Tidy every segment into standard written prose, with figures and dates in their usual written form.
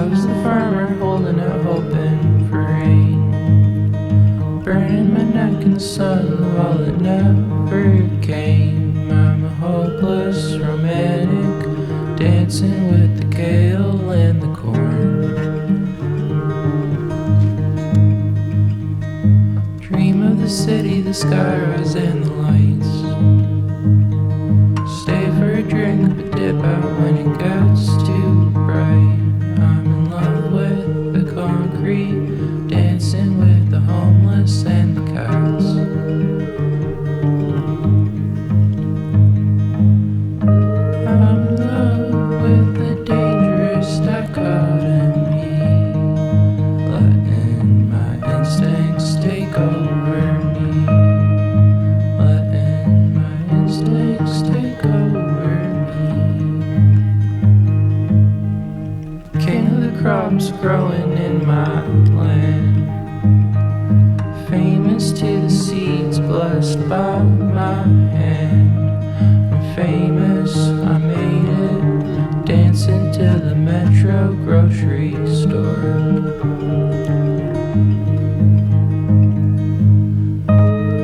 was the farmer holding out, hoping for rain, burning my neck in the sun while it never came. I'm a hopeless romantic, dancing with the kale and the corn. Dream of the city, the skyrise and the lights. Stay for a drink but dip out when it gets too bright. I'm in love with the concrete, dancing with the homeless and the cats. I'm in love with the dangerous dichotomy, letting my instincts take over me, letting my instincts take over me. King of the crops growing in my land, famous to the seeds blessed by my hand. I'm famous, I made it, dancing to the Metro grocery store.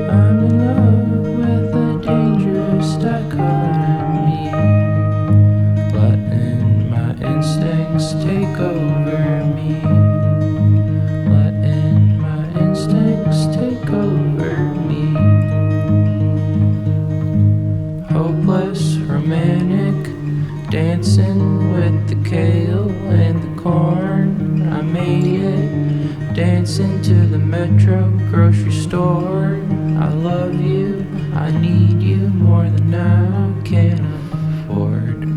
I'm in love with a dangerous dichotomy, letting my instincts take over me, letting my instincts take over me. Hopeless romantic, dancing with the kale and the corn. I made it, dancing to the Metro grocery store. I love you, I need you more than I can afford.